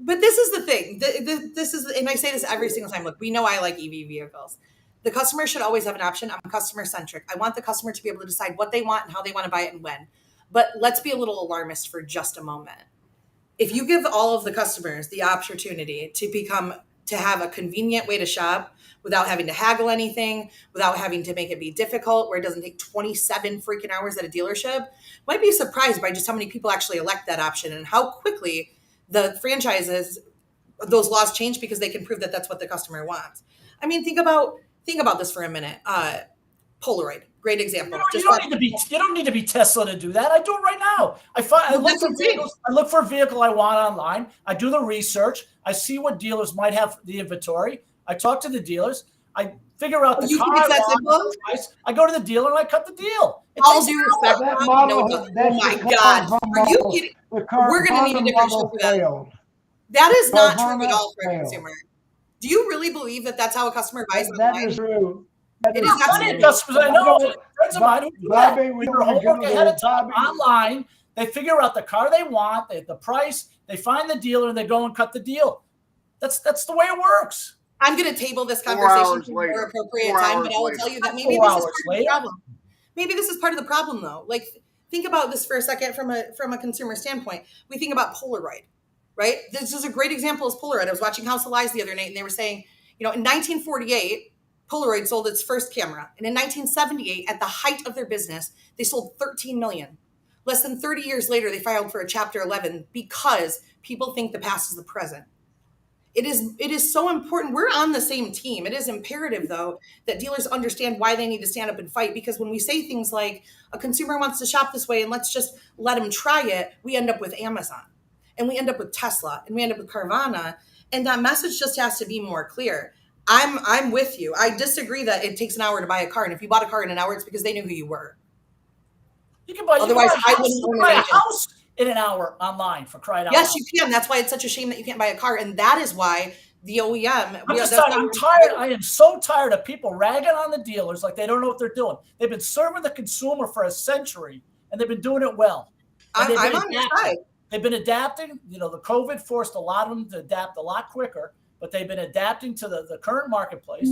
but this is the thing. This is, and I say this every single time. Look, we know I like EV vehicles. The customer should always have an option. I'm customer centric. I want the customer to be able to decide what they want and how they want to buy it and when. But let's be a little alarmist for just a moment. If you give all of the customers the opportunity to have a convenient way to shop without having to haggle anything, without having to make it be difficult, where it doesn't take 27 freaking hours at a dealership, might be surprised by just how many people actually elect that option and how quickly the franchises, those laws change because they can prove that that's what the customer wants. I mean, think about this for a minute. Polaroid, great example. You don't need to be Tesla to do that. I do it right now. I look for a vehicle I want online. I do the research. I see what dealers might have the inventory. I talk to the dealers. I figure out the car I want, price. I go to the dealer and I cut the deal. All due respect. Oh my God. Are you kidding? We're going to need a different show for that. That is not true at all for a consumer. Do you really believe that that's how a customer buys online? That is true. It is not customers. I know friends of mine who do that. Their homework ahead of time online. They figure out the car they want, the price. They find the dealer and they go and cut the deal. That's the way it works. I'm going to table this conversation to a more appropriate time, but I will tell you that maybe this is part of the problem. Maybe this is part of the problem, though. Like, think about this for a second from a consumer standpoint. We think about Polaroid, right? This is a great example of Polaroid. I was watching House of Lies the other night, and they were saying, in 1948, Polaroid sold its first camera. And in 1978, at the height of their business, they sold 13 million. Less than 30 years later, they filed for a Chapter 11 because people think the past is the present. It is so important. We're on the same team. It is imperative, though, that dealers understand why they need to stand up and fight. Because when we say things like a consumer wants to shop this way and let's just let them try it, we end up with Amazon and we end up with Tesla and we end up with Carvana. And that message just has to be more clear. I'm with you. I disagree that it takes an hour to buy a car. And if you bought a car in an hour, it's because they knew who you were. You can buy a house in an hour online, for crying out loud. Yes, you can. That's why it's such a shame that you can't buy a car. And that is why the OEM. I'm tired. I am so tired of people ragging on the dealers like they don't know what they're doing. They've been serving the consumer for a century and they've been doing it well. I'm on your side. They've been adapting. The COVID forced a lot of them to adapt a lot quicker, but they've been adapting to the current marketplace.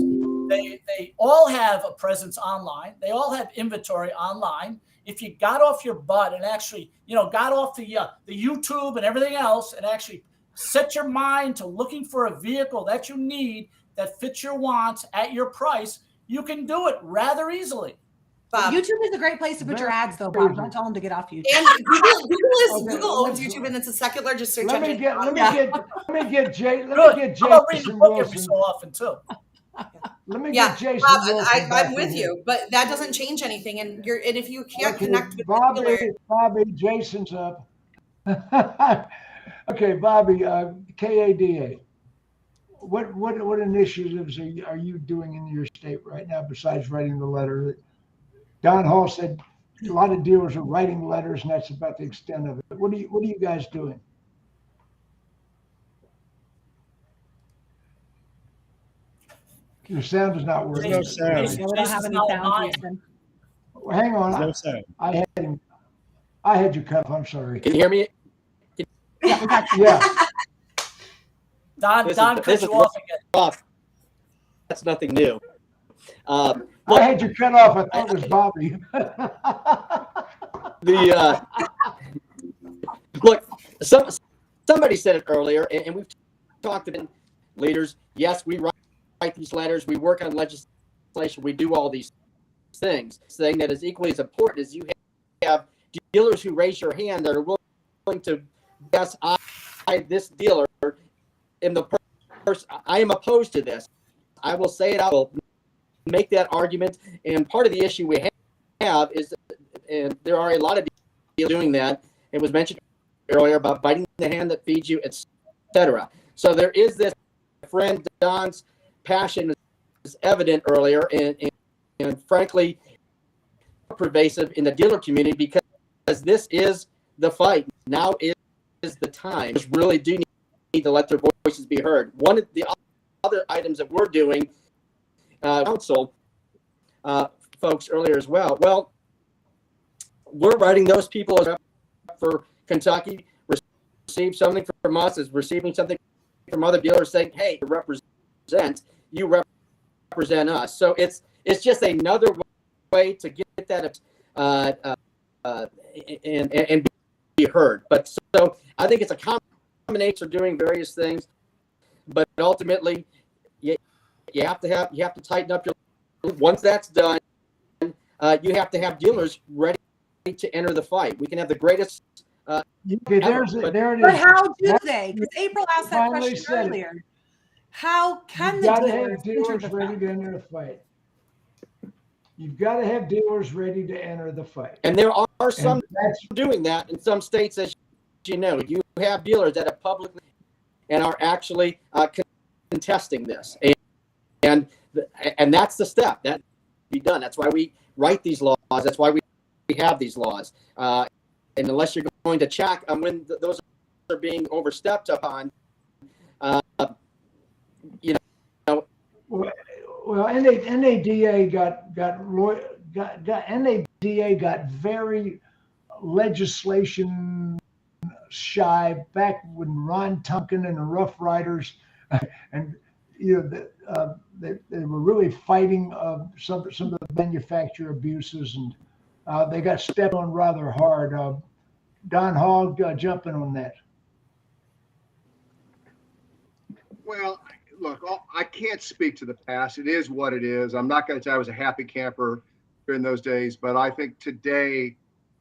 They all have a presence online. They all have inventory online. If you got off your butt and actually, got off the YouTube and everything else and actually set your mind to looking for a vehicle that you need that fits your wants at your price, you can do it rather easily. Bob. YouTube is a great place to put your ads, though, Bob. Don't tell them to get off YouTube. And Google owns YouTube, and it's the second largest search engine. Let me get Jason. I'm reading the book every so often too. Let me get Jason. Bob, I'm with you, but that doesn't change anything. And if you can't connect with Bobby, Jason's up. Okay, Bobby, KADA. What initiatives are you doing in your state right now besides writing the letter? Don Hall said a lot of dealers are writing letters, and that's about the extent of it. What are you guys doing? Your sound is not working. There's no sound. Yeah, we don't have any Jason's sound, not Houston. Well, hang on. There's no sound. I had you cut off. I'm sorry. Can you hear me? Yeah, we got you. Yeah. Don This cut is you off again. Off. That's nothing new. I had you cut off. I thought it was Bobby. Look, somebody said it earlier, and we've talked to leaders. Yes, we write these letters, we work on legislation, we do all these things. Saying that is equally as important as you have dealers who raise your hand that are willing to, yes, this dealer in the person, I am opposed to this. I will say it. I will make that argument. And part of the issue we have is, and there are a lot of dealers doing that. It was mentioned earlier about biting the hand that feeds you, etc. So there is this. Friend Don's passion is evident earlier, and frankly, pervasive in the dealer community, because this is the fight. Now is the time. We really do need to let their voices be heard. One of the other items that we're doing, council folks earlier as well. Well, we're writing those people for Kentucky, receive something from us, is receiving something from other dealers saying, hey, you represent us. So it's just another way to get that and be heard. But so I think it's a combination of doing various things, but ultimately you have to tighten up your. Once that's done, you have to have dealers ready to enter the fight. We can have the greatest. There it is. But how do they? Because April asked that Finally question said it. earlier. How can You've the got to dealers have dealers enter the ready fight? to enter the fight. You've got to have dealers ready to enter the fight. And there are some And that's doing that in some states, as you know. You have dealers that have publicly and are actually contesting this, and that's the step that be done. That's why we write these laws. That's why we have these laws. And unless you're going to check on when those are being overstepped upon, you know. Well, NADA got very legislation shy back when Ron Tunkin and the Rough Riders, and they were really fighting some of the manufacturer abuses, and they got stepped on rather hard. Don Hogg jumping on that. Well, look, I can't speak to the past. It is what it is. I'm not going to say I was a happy camper during those days, but I think today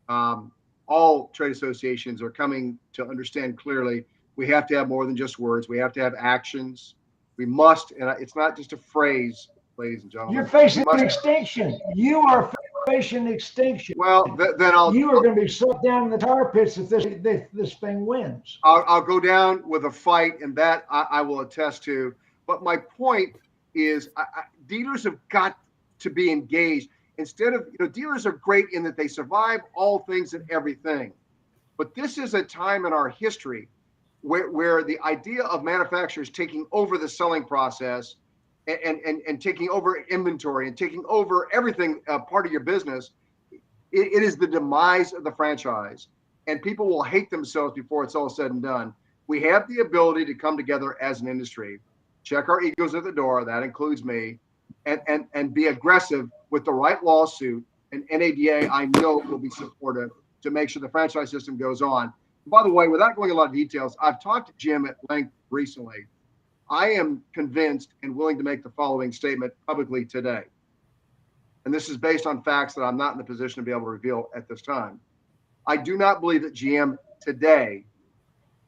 all trade associations are coming to understand clearly we have to have more than just words. We have to have actions. We must, and it's not just a phrase, ladies and gentlemen. You're facing extinction. You are facing extinction. Well, then you are going to be sucked down in the tar pits if this thing wins. I'll go down with a fight, and that I will attest to. But my point is, dealers have got to be engaged. Instead of, dealers are great in that they survive all things and everything. But this is a time in our history where the idea of manufacturers taking over the selling process and taking over inventory and taking over everything part of your business, it is the demise of the franchise. And people will hate themselves before it's all said and done. We have the ability to come together as an industry, check our egos at the door, that includes me, and be aggressive with the right lawsuit. And NADA, I know, will be supportive to make sure the franchise system goes on. By the way, without going into a lot of details, I've talked to Jim at length recently. I am convinced and willing to make the following statement publicly today. And this is based on facts that I'm not in the position to be able to reveal at this time. I do not believe that GM today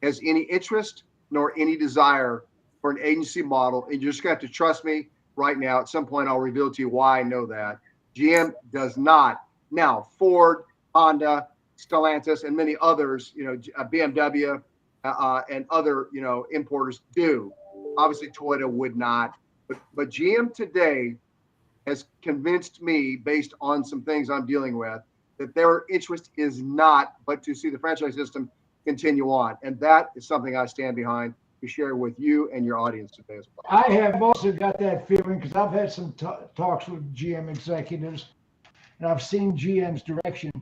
has any interest nor any desire for an agency model. And you're just going to have to trust me right now. At some point, I'll reveal to you why I know that. GM does not. Now, Ford, Honda, Stellantis, and many others, BMW and other, importers do. Obviously, Toyota would not. But GM today has convinced me, based on some things I'm dealing with, that their interest is not, but to see the franchise system continue on. And that is something I stand behind to share with you and your audience today as well. I have also got that feeling because I've had some talks with GM executives, and I've seen GM's direction.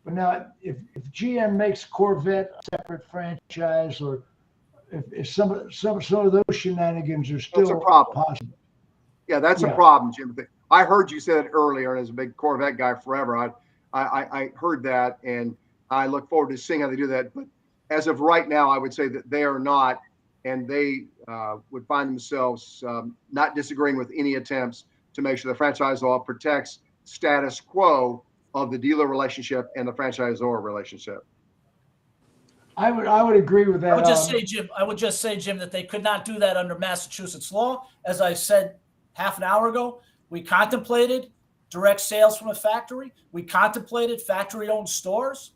But now, if GM makes Corvette a separate franchise, or if some of those shenanigans are still That's a problem. possible. Yeah, that's a problem, Jim. I heard you say it earlier, and as a big Corvette guy forever, I heard that, and I look forward to seeing how they do that. But as of right now, I would say that they are not, and they would find themselves not disagreeing with any attempts to make sure the franchise law protects status quo of the dealer relationship and the franchisor relationship. I would agree with that. I would just say, Jim, that they could not do that under Massachusetts law. As I said half an hour ago, we contemplated direct sales from a factory. We contemplated factory-owned stores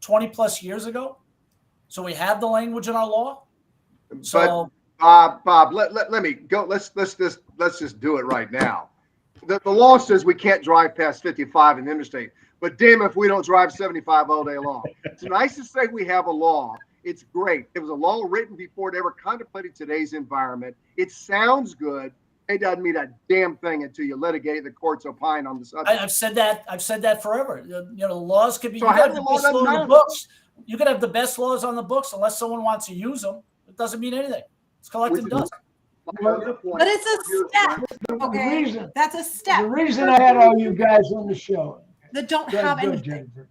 20 plus years ago. So we have the language in our law. So, but Bob, let me go. Let's just do it right now. The law says we can't drive past 55 in the interstate, but damn if we don't drive 75 all day long. It's nice to say we have a law. It's great. It was a law written before it ever contemplated today's environment. It sounds good. It doesn't mean a damn thing until you litigate the courts opine on the subject. I've said that forever. You know, the laws could be. So You how could have the the law best law doesn't in the matter? books. You could have the best laws on the books unless someone wants to use them. It doesn't mean anything. It's collecting dust. But it's a step. Okay, reason- that's a step. The reason I had all you guys on the show. That don't Go have ahead, anything. Jennifer.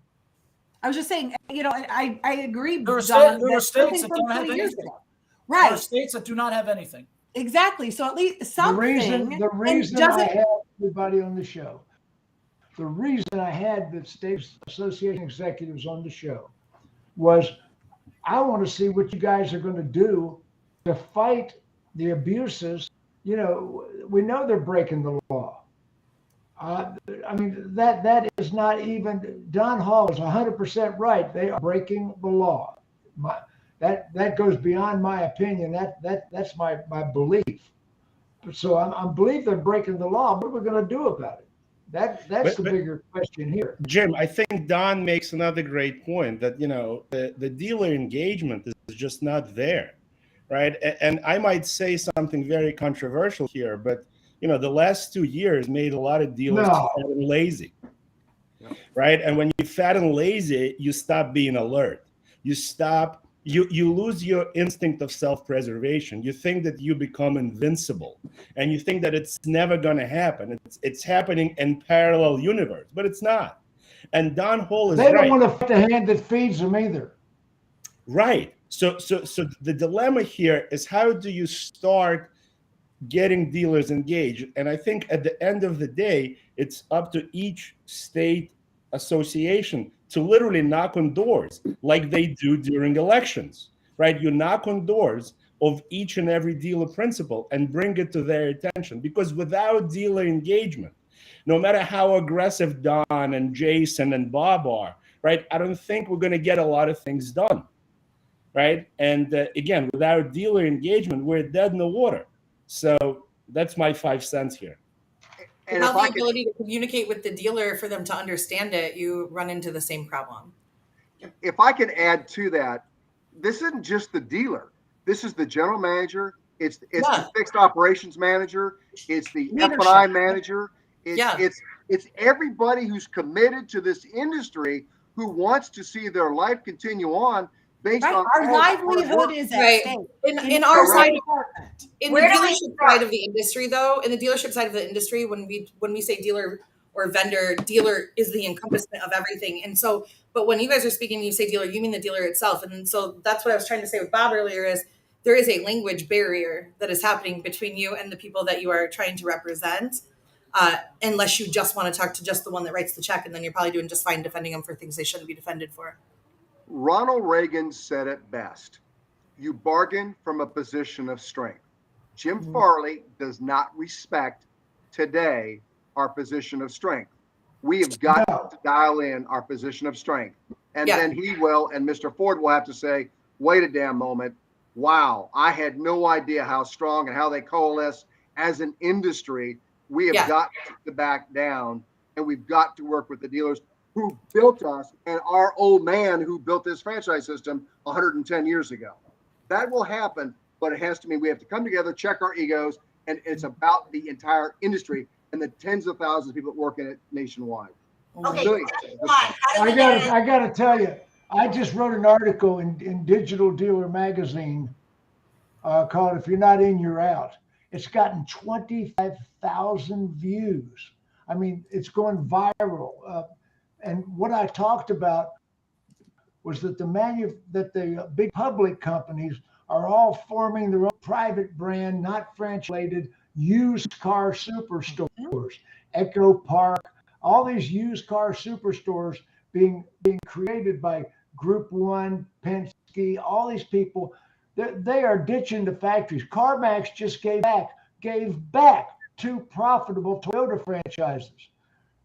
I was just saying, you know, I agree. There are Don, there are that's states something that from don't have 20 years anything. ago. There are Right, states that do not have anything. exactly. So at least The something. reason and I doesn't had everybody on the show, the reason I had the state association executives on the show was I want to see what you guys are going to do to fight the abuses. You know, we know they're breaking the law. I mean, that is not even, Don Hall is 100% right. They are breaking the law. That goes beyond my opinion. That's my belief. So I believe they're breaking the law. What are we going to do about it? That's the bigger question here. Jim, I think Don makes another great point that, you know, the dealer engagement is just not there, right? And I might say something very controversial here, but, you know, the last 2 years made a lot of dealers fat and lazy, right? And when you're fat and lazy, you stop being alert. You lose your instinct of self-preservation. You think that you become invincible, and you think that it's never going to happen. It's happening in parallel universe, but it's not. And Don Hall is right. They don't want to fight the hand that feeds them either. Right. So the dilemma here is, how do you start getting dealers engaged? And I think at the end of the day, it's up to each state association to literally knock on doors like they do during elections, right? You knock on doors of each and every dealer principal and bring it to their attention, because without dealer engagement, no matter how aggressive Don and Jason and Bob are, right, I don't think we're going to get a lot of things done, right? And again, without dealer engagement, we're dead in the water. So that's my 5 cents here. And Without the ability to communicate with the dealer for them to understand it, you run into the same problem. if I can add to that, this isn't just the dealer. This is the general manager. It's the fixed operations manager. It's the F&I manager. It's everybody who's committed to this industry, who wants to see their life continue on based on our livelihood is at Right. stake. In our side, in the Where do we dealership side of the industry, though, in the dealership side of the industry, when we say dealer or vendor, dealer is the encompassment of everything. And so, but when you guys are speaking, you say dealer, you mean the dealer itself. And so that's what I was trying to say with Bob earlier, is there is a language barrier that is happening between you and the people that you are trying to represent. Unless you just want to talk to just the one that writes the check, and then you're probably doing just fine defending them for things they shouldn't be defended for. Ronald Reagan said it best. You bargain from a position of strength. Jim Farley does not respect today our position of strength. We have got to dial in our position of strength. And then he will, and Mr. Ford will have to say, wait a damn moment. Wow, I had no idea how strong and how they coalesce as an industry. We have got to back down, and we've got to work with the dealers. who built us and our old man who built this franchise system 110 years ago. That will happen, but it has to mean we have to come together, check our egos, and it's about the entire industry and the tens of thousands of people that work in it nationwide. Okay, Really, how do we I gotta tell you, I just wrote an article in Digital Dealer magazine called "If You're Not In, You're Out." It's gotten 25,000 views. I mean, it's going viral. And what I talked about was that the big public companies are all forming their own private brand, not franchise-related used car superstores. Echo Park, all these used car superstores being created by Group One, Penske, all these people. They are ditching the factories. CarMax just gave back 2 profitable Toyota franchises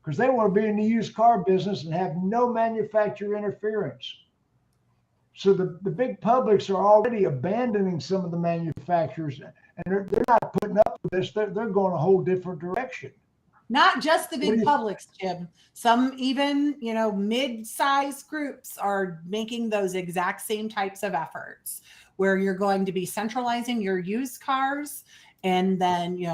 because they want to be in the used car business and have no manufacturer interference. So the big publics are already abandoning some of the manufacturers, and they're not putting up with this. They're going a whole different direction. Not just the big publics, Jim. Some even, mid-sized groups are making those exact same types of efforts where you're going to be centralizing your used cars and then,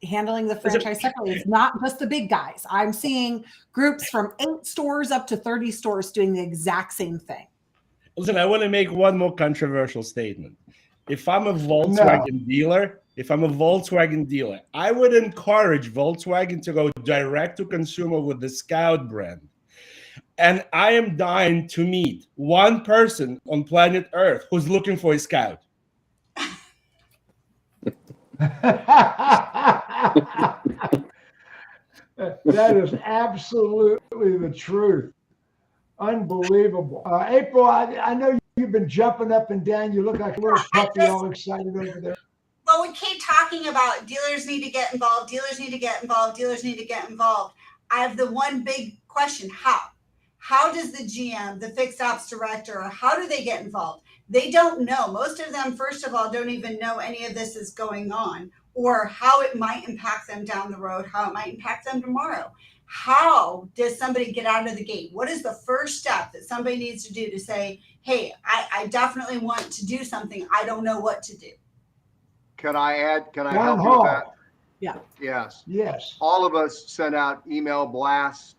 handling the franchise separately. It's not just the big guys. I'm seeing groups from 8 stores up to 30 stores doing the exact same thing. Listen, I want to make one more controversial statement. If I'm a Volkswagen dealer, I would encourage Volkswagen to go direct to consumer with the Scout brand. And I am dying to meet one person on planet Earth who's looking for a Scout. That is absolutely the truth. Unbelievable. April, I know you've been jumping up and down. You look like a little puppy all excited over there. Well, we keep talking about dealers need to get involved. Dealers need to get involved. Dealers need to get involved. I have the one big question. How does the GM, the fixed ops director, how do they get involved? They don't know. Most of them, first of all, don't even know any of this is going on or how it might impact them down the road, how it might impact them tomorrow. How does somebody get out of the gate? What is the first step that somebody needs to do to say, hey, I definitely want to do something. I don't know what to do. Can I help you Hall. with that? Yeah. Yes. All of us send out email blasts.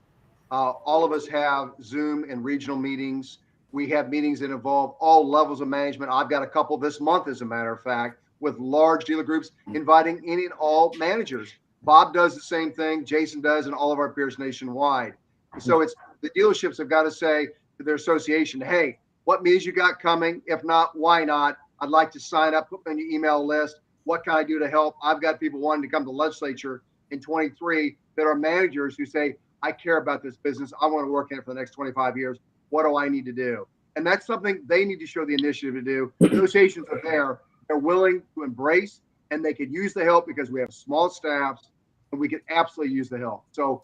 All of us have Zoom and regional meetings. We have meetings that involve all levels of management. I've got a couple this month, as a matter of fact, with large dealer groups, inviting any and all managers. Bob does the same thing. Jason does, and all of our peers nationwide. So it's the dealerships have got to say to their association, hey, what meetings you got coming? If not, why not? I'd like to sign up, put me on your email list. What can I do to help? I've got people wanting to come to the legislature in 23 that are managers who say, I care about this business. I want to work in it for the next 25 years. What do I need to do? And that's something they need to show the initiative to do. Associations are there. They're willing to embrace, and they could use the help because we have small staffs, and we could absolutely use the help. So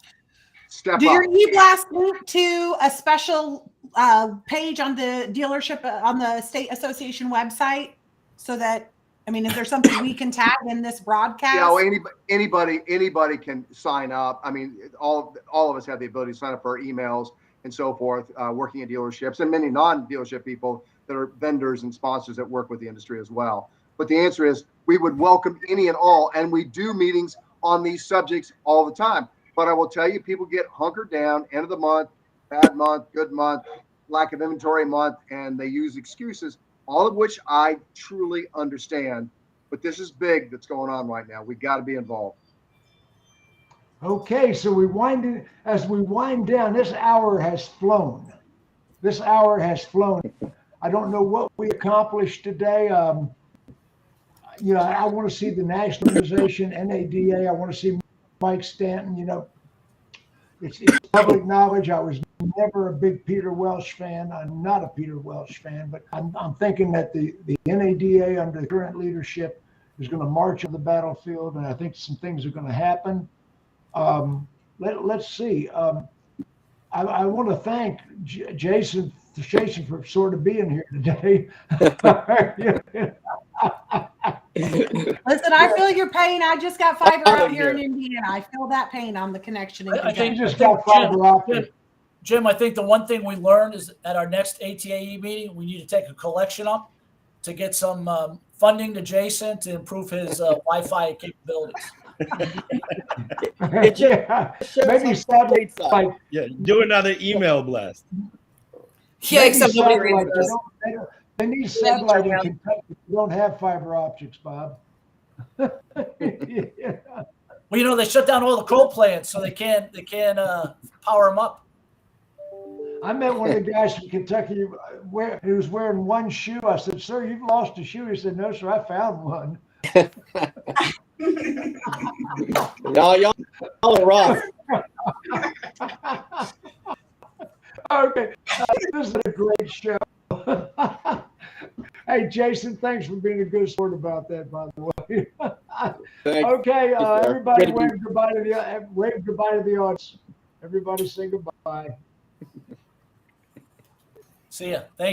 step up. Do your e-blast link to a special page on the dealership, on the state association website so that, is there something we can tag in this broadcast? Yeah, well, anybody can sign up. All of us have the ability to sign up for our emails and so forth, working at dealerships, and many non-dealership people that are vendors and sponsors that work with the industry as well. But the answer is we would welcome any and all, and we do meetings on these subjects all the time. But I will tell you, people get hunkered down, end of the month, bad month, good month, lack of inventory month, and they use excuses, all of which I truly understand. But this is big that's going on right now. We got to be involved. Okay, so as we wind down, this hour has flown. I don't know what we accomplished today. I want to see the national organization, NADA. I want to see Mike Stanton. It's public knowledge. I was never a big Peter Welsh fan. I'm not a Peter Welsh fan, but I'm thinking that the NADA under the current leadership is going to march on the battlefield, and I think some things are going to happen. Let's see. I want to thank Jason for sort of being here today. Listen, I feel your pain. I just got fiber out here in Indiana. I feel that pain on the connection. I think just got fiber optic. Jim, I think the one thing we learned is at our next ATAE meeting, we need to take a collection up to get some funding to Jason to improve his Wi-Fi capabilities. It just Yeah, shows maybe how satellite, great like, Yeah, do another email blast. Yeah, maybe except nobody satellite, reads those. they need satellite in Kentucky. We don't have fiber optics, Bob. Yeah. Well, you know, they shut down all the coal plants, so they can't power them up. I met one of the guys from Kentucky who was wearing one shoe. I said, "Sir, you've lost a shoe." He said, "No, sir, I found one." y'all are rough. Okay, this is a great show. Hey, Jason, thanks for being a good sport about that, by the way. Thank Okay, sir. everybody Good to wave goodbye to the audience. Everybody say goodbye. See ya. Thank